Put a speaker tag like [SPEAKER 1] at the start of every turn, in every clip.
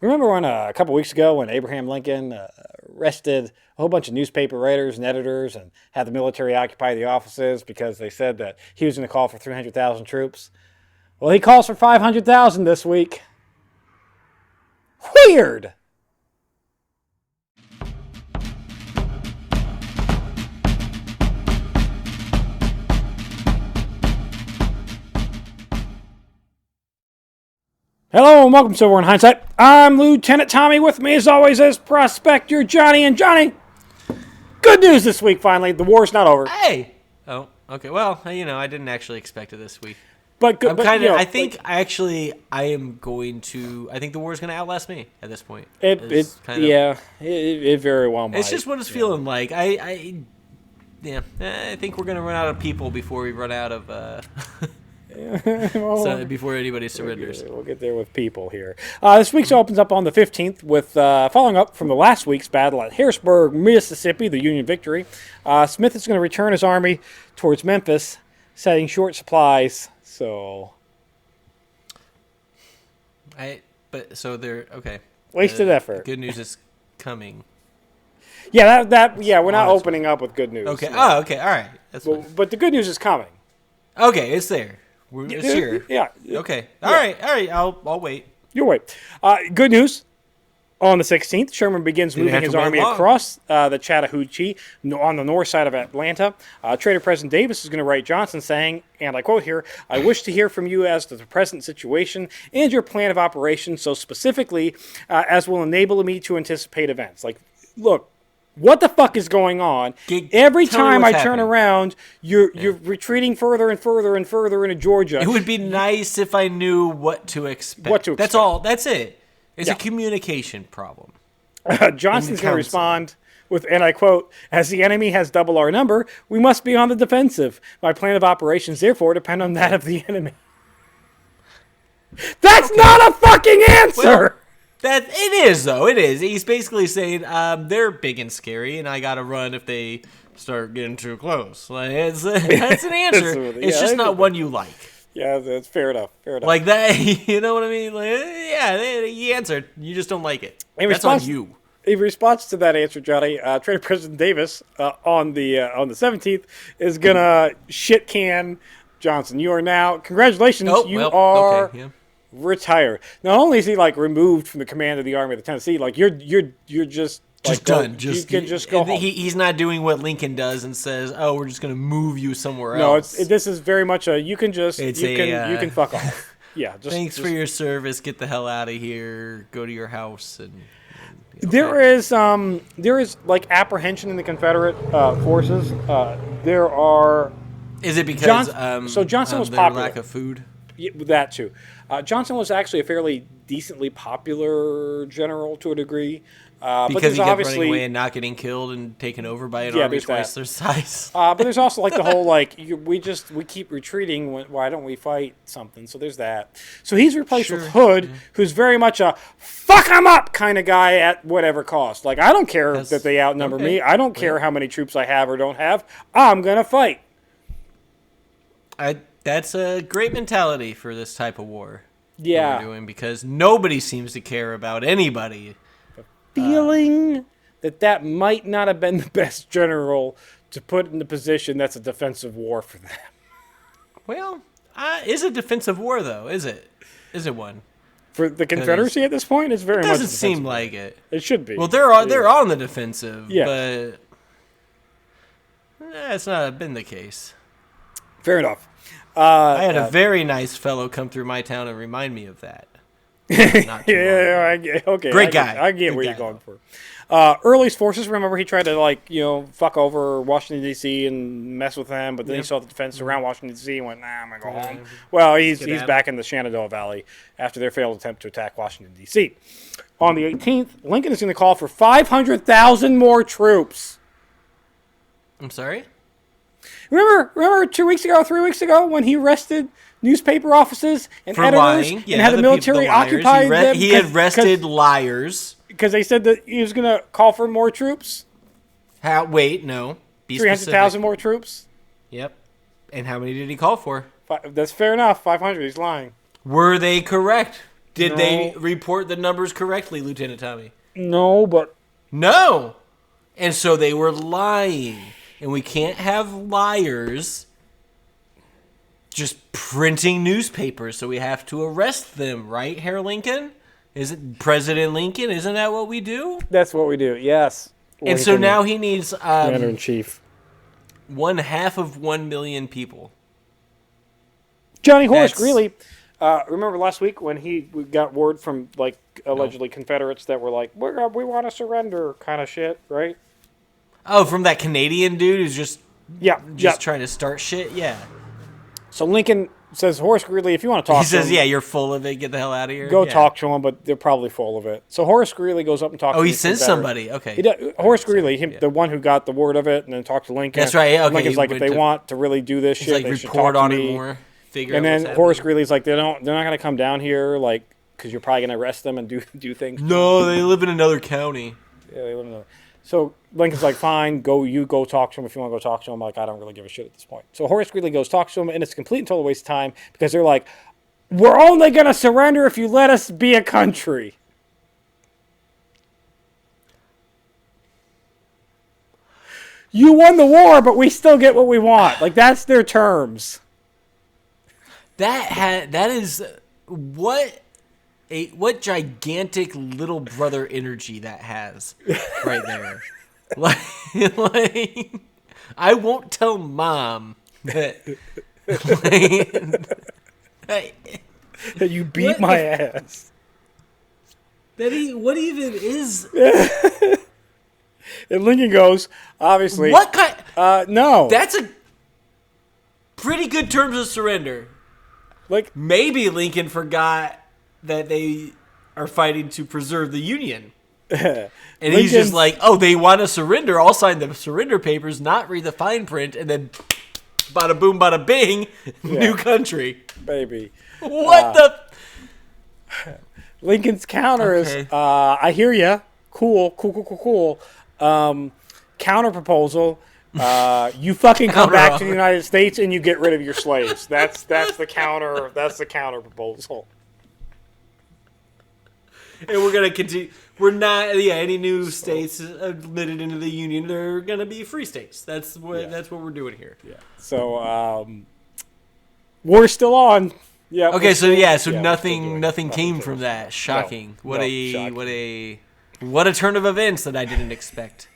[SPEAKER 1] Remember when a couple weeks ago when Abraham Lincoln arrested a whole bunch of newspaper writers and editors and had the military occupy the offices because they said that he was going to call for 300,000 troops? Well, he calls for 500,000 this week. Weird. Hello and welcome to Over in Hindsight. I'm Lieutenant Tommy. With me, as always, is Prospector Johnny. And Johnny, good news this week. Finally, the war's not over.
[SPEAKER 2] Hey. Oh, okay. Well, I didn't actually expect it this week.
[SPEAKER 1] But good.
[SPEAKER 2] I think I am going to. I think the war's going to outlast me at this point.
[SPEAKER 1] It very well might.
[SPEAKER 2] It's just what it's feeling like. I think we're going to run out of people before we run out of. Before anybody surrenders.
[SPEAKER 1] We'll get there with people here. This week's opens up on the 15th with following up from the last week's battle at Harrisburg, Mississippi, the Union victory. Smith is going to return his army towards Memphis, setting short supplies. So,
[SPEAKER 2] they're okay.
[SPEAKER 1] Wasted effort.
[SPEAKER 2] Good news is coming.
[SPEAKER 1] Yeah, we're not opening up with good news.
[SPEAKER 2] Okay. Oh, okay. All right.
[SPEAKER 1] But the good news is coming.
[SPEAKER 2] Okay, it's there. It's here.
[SPEAKER 1] Yeah.
[SPEAKER 2] Okay. All right. I'll wait.
[SPEAKER 1] You'll wait. Good news. On the 16th, Sherman begins moving his army across the Chattahoochee on the north side of Atlanta. Trader President Davis is going to write Johnson saying, and I quote here, "I wish to hear from you as to the present situation and your plan of operations so specifically as will enable me to anticipate events." Like, look, what the fuck is going on? Every time I turn around, you're retreating further and further and further into Georgia.
[SPEAKER 2] It would be nice if I knew what to expect. That's all. That's it. It's a communication problem.
[SPEAKER 1] Johnson's going to respond with, and I quote, "As the enemy has double our number, we must be on the defensive. My plan of operations, therefore, depend on that of the enemy." That's not a fucking answer!
[SPEAKER 2] Well, it is, though. It is. He's basically saying they're big and scary, and I got to run if they start getting too close. Like, that's an answer. It's just not one you like.
[SPEAKER 1] Yeah, that's fair enough.
[SPEAKER 2] Like that, you know what I mean? Like, he answered. You just don't like it. That's on you.
[SPEAKER 1] In response to that answer, Johnny, Trader President Davis on the 17th is gonna shit can Johnson. You are now congratulations. Retired. Not only is he removed from the command of the Army of the Tennessee, you're just
[SPEAKER 2] done.
[SPEAKER 1] You can just go home.
[SPEAKER 2] He's not doing what Lincoln does and says, "Oh, we're just going to move you somewhere
[SPEAKER 1] else." No, this is very much you can fuck off. Yeah.
[SPEAKER 2] Thanks for your service. Get the hell out of here. Go to your house and.
[SPEAKER 1] There is apprehension in the Confederate forces. There are.
[SPEAKER 2] Is it because
[SPEAKER 1] Johnson was
[SPEAKER 2] their
[SPEAKER 1] popular.
[SPEAKER 2] Lack of food?
[SPEAKER 1] Yeah, that too. Johnson was actually a fairly decently popular general to a degree.
[SPEAKER 2] Because he kept running away and not getting killed and taken over by an army twice their size.
[SPEAKER 1] But there's also the whole we keep retreating. Why don't we fight something? So there's that. So he's replaced with Hood, who's very much a fuck 'em up kind of guy at whatever cost. I don't care that they outnumber me. I don't care how many troops I have or don't have. I'm gonna fight.
[SPEAKER 2] That's a great mentality for this type of war.
[SPEAKER 1] Yeah,
[SPEAKER 2] that we're doing because nobody seems to care about anybody.
[SPEAKER 1] Feeling that might not have been the best general to put in the position that's a defensive war for them.
[SPEAKER 2] Well, is a defensive war though? Is it? Is it one
[SPEAKER 1] for the Confederacy at this point? It's very much.
[SPEAKER 2] Doesn't seem like it.
[SPEAKER 1] It should be.
[SPEAKER 2] Well, they're on the defensive,
[SPEAKER 1] yeah.
[SPEAKER 2] But it's not been the case.
[SPEAKER 1] Fair enough.
[SPEAKER 2] I had a very nice fellow come through my town and remind me of that.
[SPEAKER 1] Okay.
[SPEAKER 2] Great guy.
[SPEAKER 1] I get where you're going for. Early's forces, remember, he tried to fuck over Washington D.C. and mess with them, but then he saw the defense around Washington D.C. and went, I'm gonna go home. Well, he's back in the Shenandoah Valley after their failed attempt to attack Washington D.C. On the 18th, Lincoln is going to call for 500,000 more troops.
[SPEAKER 2] I'm sorry.
[SPEAKER 1] Remember 3 weeks ago when he arrested newspaper offices and
[SPEAKER 2] for
[SPEAKER 1] editors
[SPEAKER 2] lying.
[SPEAKER 1] And had the military occupy them?
[SPEAKER 2] He arrested liars.
[SPEAKER 1] Because they said that he was going to call for more troops?
[SPEAKER 2] Wait, no.
[SPEAKER 1] 300,000 more troops?
[SPEAKER 2] Yep. And how many did he call for?
[SPEAKER 1] That's fair enough. 500. He's lying.
[SPEAKER 2] Were they correct? Did they report the numbers correctly, Lieutenant Tommy?
[SPEAKER 1] No, but...
[SPEAKER 2] No! And so they were lying. And we can't have liars just printing newspapers, so we have to arrest them, right, Herr Lincoln? Is it President Lincoln? Isn't that what we do?
[SPEAKER 1] That's what we do, yes.
[SPEAKER 2] And so now he needs...
[SPEAKER 1] Commander-in-Chief.
[SPEAKER 2] 1/2 million people.
[SPEAKER 1] Johnny Horace Greeley... remember last week when we got word from, like, allegedly Confederates that were like, we want to surrender kind of shit, right?
[SPEAKER 2] Oh, from that Canadian dude who's just trying to start shit? Yeah.
[SPEAKER 1] So Lincoln says, Horace Greeley, if you want to talk to him...
[SPEAKER 2] He says, yeah, you're full of it. Get the hell out of here.
[SPEAKER 1] Go talk to him, but they're probably full of it. So Horace Greeley goes up and talks to him.
[SPEAKER 2] Oh, he sends somebody. Okay.
[SPEAKER 1] Horace Greeley, the one who got the word of it and then talked to Lincoln.
[SPEAKER 2] That's right. Okay.
[SPEAKER 1] Lincoln's like, if they want to really do this shit, they should talk to me.
[SPEAKER 2] More.
[SPEAKER 1] And then Horace Greeley's like, they're not going to come down here, like, because you're probably going to arrest them and do things.
[SPEAKER 2] No, they live in another county.
[SPEAKER 1] Yeah, they live in another. So Lincoln's like, fine, you go talk to him if you want to go talk to him. Like, I don't really give a shit at this point. So Horace Greeley goes talk to him, and it's a complete and total waste of time because they're like, we're only going to surrender if you let us be a country. You won the war, but we still get what we want. Like, that's their terms.
[SPEAKER 2] That is what gigantic little brother energy that has right there. like I won't tell Mom that
[SPEAKER 1] that you beat my ass.
[SPEAKER 2] What even is?
[SPEAKER 1] And Lincoln goes, obviously.
[SPEAKER 2] What kind?
[SPEAKER 1] No.
[SPEAKER 2] That's a pretty good terms of surrender.
[SPEAKER 1] Like,
[SPEAKER 2] maybe Lincoln forgot that they are fighting to preserve the Union. And he's just like, oh, they want to surrender. I'll sign the surrender papers, not read the fine print, and then bada boom, bada bing, new country.
[SPEAKER 1] Baby.
[SPEAKER 2] What the?
[SPEAKER 1] Lincoln's counter is, I hear ya. Cool. Counter proposal. You fucking come back to the United States and you get rid of your slaves. That's the counter. That's the counter proposal.
[SPEAKER 2] And we're gonna continue. We're not. Yeah, any new states admitted into the Union, they're gonna be free states. That's what we're doing here.
[SPEAKER 1] Yeah. So war's still on. Yeah.
[SPEAKER 2] Okay. So nothing came from that. Shocking. Shocking. What a turn of events that I didn't expect.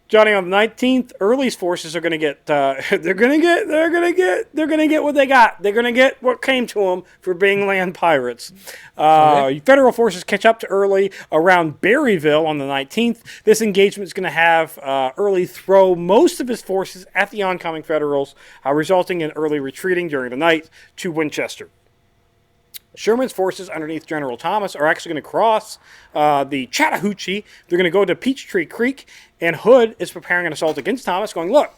[SPEAKER 1] Johnny, on the 19th, Early's forces are going to get. They're going to get what they got. They're going to get what came to them for being land pirates. Federal forces catch up to Early around Berryville on the 19th. This engagement is going to have Early throw most of his forces at the oncoming Federals, resulting in Early retreating during the night to Winchester. Sherman's forces underneath General Thomas are actually going to cross the Chattahoochee. They're going to go to Peachtree Creek, and Hood is preparing an assault against Thomas, going, look,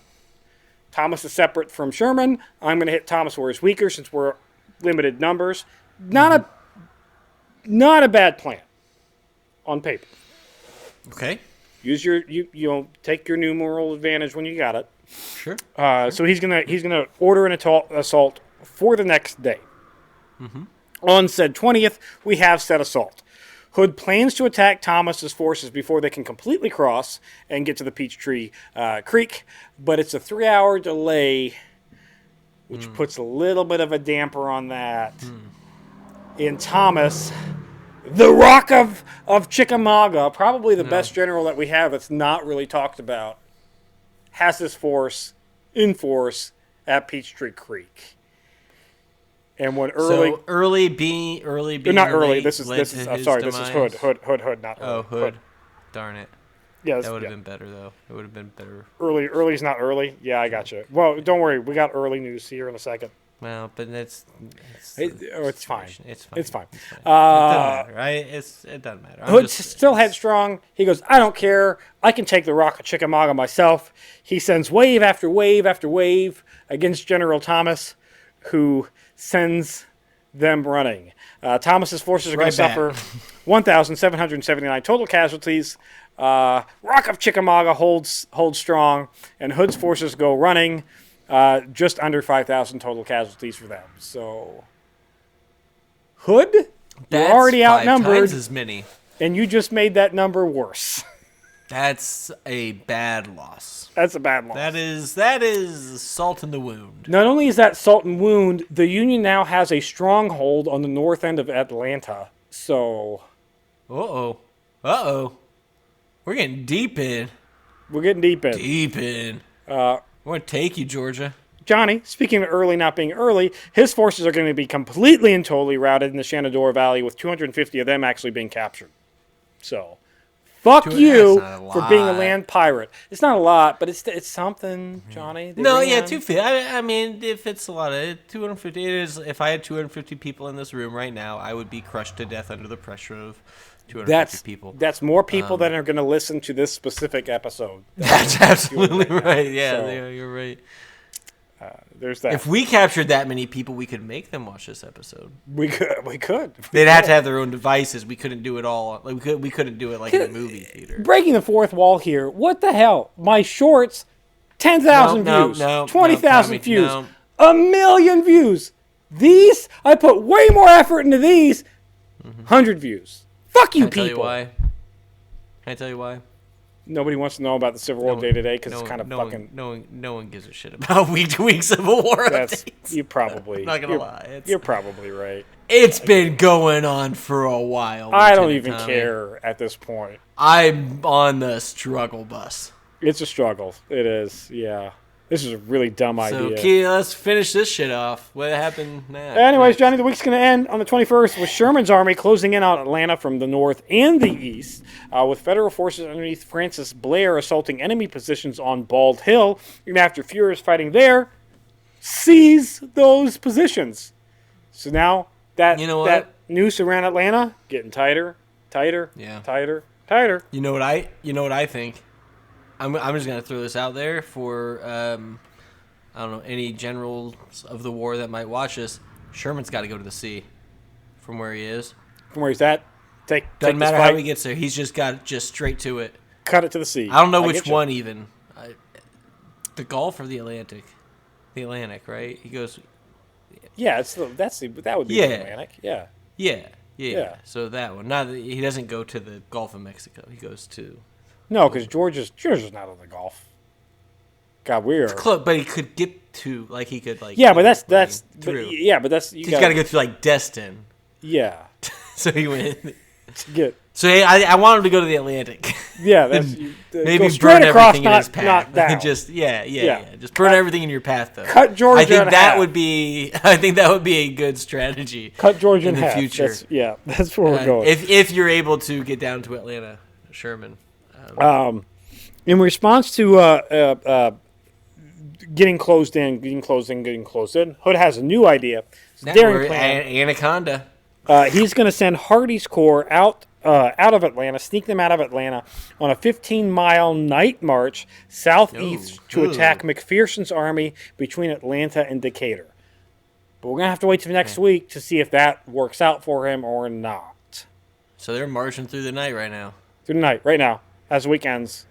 [SPEAKER 1] Thomas is separate from Sherman. I'm going to hit Thomas where he's weaker since we're limited numbers. Not a bad plan on paper.
[SPEAKER 2] Okay.
[SPEAKER 1] Use your take your numeral advantage when you got it.
[SPEAKER 2] Sure.
[SPEAKER 1] So he's gonna order an assault for the next day.
[SPEAKER 2] Mm-hmm.
[SPEAKER 1] On said 20th, we have said assault. Hood plans to attack Thomas's forces before they can completely cross and get to the Peachtree Creek, but it's a 3-hour delay, which puts a little bit of a damper on that. In Thomas, the Rock of Chickamauga, probably the best general that we have that's not really talked about, has his force in force at Peachtree Creek. And when
[SPEAKER 2] early being
[SPEAKER 1] not early. This is Hood, not Early.
[SPEAKER 2] Oh, Hood. Darn it.
[SPEAKER 1] Yeah,
[SPEAKER 2] that would have been better though. It would have been better.
[SPEAKER 1] Early's not early. Yeah, I got you. Well, don't worry, we got early news here in a second.
[SPEAKER 2] Well, but it's
[SPEAKER 1] fine. It's fine.
[SPEAKER 2] It doesn't matter, right? It doesn't matter.
[SPEAKER 1] Hood's still headstrong. He goes, I don't care. I can take the Rock of Chickamauga myself. He sends wave after wave after wave against General Thomas, who sends them running. Thomas's forces are going to suffer 1,779 total casualties. Rock of Chickamauga holds strong, and Hood's forces go running. just under 5,000 total casualties for them. So, Hood, you're already outnumbered.
[SPEAKER 2] Times as many.
[SPEAKER 1] And you just made that number worse.
[SPEAKER 2] That's a bad loss.
[SPEAKER 1] That's a bad loss.
[SPEAKER 2] That is salt in the wound.
[SPEAKER 1] Not only is that salt and wound, the Union now has a stronghold on the north end of Atlanta. So,
[SPEAKER 2] Uh-oh. We're getting deep in.
[SPEAKER 1] We're getting deep in.
[SPEAKER 2] We're going to take you, Georgia.
[SPEAKER 1] Johnny, speaking of early not being early, his forces are going to be completely and totally routed in the Shenandoah Valley, with 250 of them actually being captured. So, fuck you for being a land pirate. It's not a lot, but it's something, Johnny.
[SPEAKER 2] 250. I mean, if it's a lot of 250, it is. If I had 250 people in this room right now, I would be crushed to death under the pressure of 250 people.
[SPEAKER 1] That's more people than are going to listen to this specific episode.
[SPEAKER 2] That's absolutely right. Yeah, you're right.
[SPEAKER 1] There's that.
[SPEAKER 2] If we captured that many people, we could make them watch this episode.
[SPEAKER 1] We could.
[SPEAKER 2] They'd have to have their own devices. We couldn't do it all. Like we couldn't do it like in a movie theater.
[SPEAKER 1] Breaking the fourth wall here. What the hell? My shorts, 10,000 views, 20,000 views, 1 million views. These, I put way more effort into these. 100 views. Fuck you, people.
[SPEAKER 2] Can I tell you why?
[SPEAKER 1] Nobody wants to know about the Civil War day to day because it's kind of fucking.
[SPEAKER 2] No one gives a shit about week to week Civil War updates.
[SPEAKER 1] You probably.
[SPEAKER 2] Not gonna lie.
[SPEAKER 1] You're probably right.
[SPEAKER 2] It's been going on for a while.
[SPEAKER 1] I don't even care at this point.
[SPEAKER 2] I'm on the struggle bus.
[SPEAKER 1] It's a struggle. It is. Yeah. This is a really dumb idea.
[SPEAKER 2] So, Key, let's finish this shit off. What happened now?
[SPEAKER 1] Anyways, Johnny, the week's going to end on the 21st with Sherman's army closing in on Atlanta from the north and the east, with federal forces underneath Francis Blair assaulting enemy positions on Bald Hill. And after furious fighting there, seize those positions. So now that noose around Atlanta getting tighter.
[SPEAKER 2] Yeah.
[SPEAKER 1] Tighter.
[SPEAKER 2] You know what I think? I'm just gonna throw this out there for I don't know, any generals of the war that might watch this. Sherman's got to go to the sea from where he is.
[SPEAKER 1] From where he's at,
[SPEAKER 2] doesn't matter how he gets there. He's just got straight to it.
[SPEAKER 1] Cut it to the sea.
[SPEAKER 2] I don't know which one even. The Gulf or the Atlantic? The Atlantic, right? He goes.
[SPEAKER 1] Yeah, that would be the Atlantic. Yeah.
[SPEAKER 2] Yeah. So that one. He doesn't go to the Gulf of Mexico. He goes to.
[SPEAKER 1] No, because Georgia's not on the Gulf. God, weird.
[SPEAKER 2] But he could get to he could
[SPEAKER 1] Yeah, but that's
[SPEAKER 2] through.
[SPEAKER 1] He's
[SPEAKER 2] got to go through Destin.
[SPEAKER 1] Yeah.
[SPEAKER 2] So he went.
[SPEAKER 1] So
[SPEAKER 2] I want him to go to the Atlantic.
[SPEAKER 1] Yeah, that's
[SPEAKER 2] maybe burn everything in his path.
[SPEAKER 1] Not down.
[SPEAKER 2] Just Just burn everything in your path, though.
[SPEAKER 1] Cut Georgia.
[SPEAKER 2] I think that would be a good strategy.
[SPEAKER 1] Cut Georgia
[SPEAKER 2] in the
[SPEAKER 1] half.
[SPEAKER 2] future.
[SPEAKER 1] That's where we're going.
[SPEAKER 2] If you're able to get down to Atlanta, Sherman.
[SPEAKER 1] In response to getting closed in, Hood has a new idea.
[SPEAKER 2] Daring plan. Anaconda.
[SPEAKER 1] He's going to send Hardee's Corps out of Atlanta, sneak them out of Atlanta on a 15-mile night march southeast to attack McPherson's army between Atlanta and Decatur. But we're going to have to wait till next week to see if that works out for him or not.
[SPEAKER 2] So they're marching through the night right now.
[SPEAKER 1] Right now, as the week ends.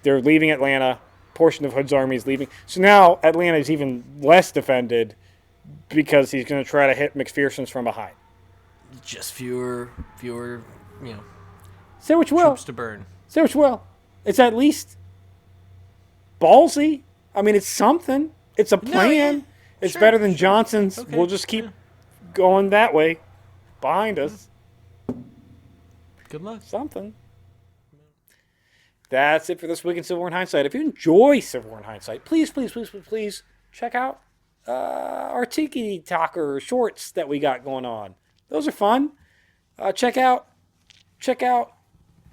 [SPEAKER 1] They're leaving Atlanta. Portion of Hood's army is leaving. So now Atlanta is even less defended because he's going to try to hit McPherson's from behind.
[SPEAKER 2] Just fewer,
[SPEAKER 1] Say what you will.
[SPEAKER 2] Troops to burn.
[SPEAKER 1] Say what you will. It's at least ballsy. I mean, it's something. It's a plan. It's better than Johnson's. Okay. We'll just keep going that way behind us.
[SPEAKER 2] Good luck.
[SPEAKER 1] Something. That's it for this week in Civil War in Hindsight. If you enjoy Civil War in Hindsight, please check out our Tiki Talker shorts that we got going on. Those are fun. Check out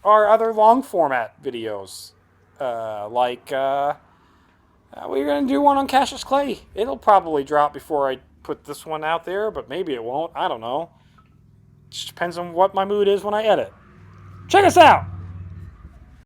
[SPEAKER 1] our other long format videos. We're going to do one on Cassius Clay. It'll probably drop before I put this one out there, but maybe it won't. I don't know. Just depends on what my mood is when I edit. Check us out.